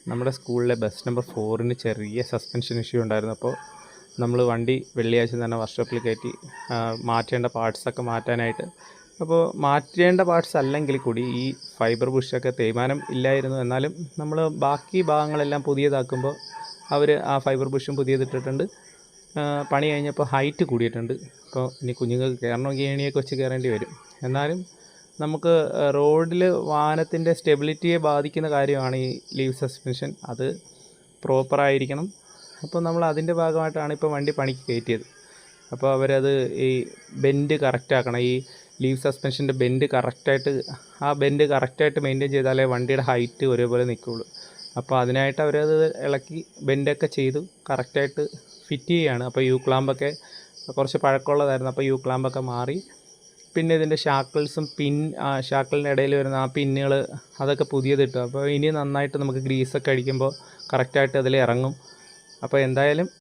നമ്മുടെ സ്കൂളിലെ bus number 4-ന് ചെറിയ സസ്പെൻഷൻ ഇഷ്യൂ ഉണ്ടായിരുന്നു. അപ്പോൾ നമ്മൾ വണ്ടി വെള്ളിയാഴ്ച തന്നെ വർക്ക്ഷോപ്പിൽ കയറ്റി മാറ്റേണ്ട പാർട്സൊക്കെ മാറ്റാനായിട്ട്. അപ്പോൾ മാറ്റേണ്ട പാർട്സ് അല്ലെങ്കിൽ കൂടി ഈ ഫൈബർ ബുഷൊക്കെ തേയ്മാനം ഇല്ലായിരുന്നു. എന്നാലും നമ്മൾ ബാക്കി ഭാഗങ്ങളെല്ലാം പുതിയതാക്കുമ്പോൾ അവർ ആ ഫൈബർ ബുഷും പുതിയതിട്ടിട്ടുണ്ട്. പണി കഴിഞ്ഞപ്പോൾ ഹൈറ്റ് കൂടിയിട്ടുണ്ട്. അപ്പോൾ ഇനി കുഞ്ഞുങ്ങൾക്ക് കയറണമെങ്കിൽ ഏണിയൊക്കെ വെച്ച് കയറേണ്ടി വരും. എന്നാലും നമുക്ക് റോഡിൽ വാഹനത്തിൻ്റെ സ്റ്റെബിലിറ്റിയെ ബാധിക്കുന്ന കാര്യമാണ് ഈ ലീവ് സസ്പെൻഷൻ. അത് പ്രോപ്പറായിരിക്കണം. അപ്പോൾ നമ്മൾ അതിൻ്റെ ഭാഗമായിട്ടാണ് ഇപ്പോൾ വണ്ടി പണിക്ക് കയറ്റിയത്. അപ്പോൾ അവരത് ഈ ബെൻഡ് കറക്റ്റാക്കണം. ഈ ലീവ് സസ്പെൻഷൻ്റെ ബെൻഡ് കറക്റ്റായിട്ട് മെയിൻറ്റെയിൻ ചെയ്താലേ വണ്ടിയുടെ ഹൈറ്റ് ഒരേപോലെ നിൽക്കുകയുള്ളൂ. അപ്പോൾ അതിനായിട്ട് അവരത് ഇളക്കി ബെൻഡൊക്കെ ചെയ്തു കറക്റ്റായിട്ട് ഫിറ്റ് ചെയ്യുകയാണ്. അപ്പോൾ യു ക്ലാമ്പൊക്കെ കുറച്ച് പഴക്കമുള്ളതായിരുന്നു. അപ്പോൾ യു ക്ലാമ്പൊക്കെ മാറി. പിന്നെ ഇതിൻ്റെ ഷാക്കിൾസും ഷാക്കിളിൻ്റെ ഇടയിൽ വരുന്ന ആ പിന്നുകൾ അതൊക്കെ പുതിയതിട്ടു. അപ്പോൾ ഇനി നന്നായിട്ട് നമുക്ക് ഗ്രീസൊക്കെ അടിക്കുമ്പോൾ കറക്റ്റായിട്ട് അതിൽ ഇറങ്ങും. അപ്പോൾ എന്തായാലും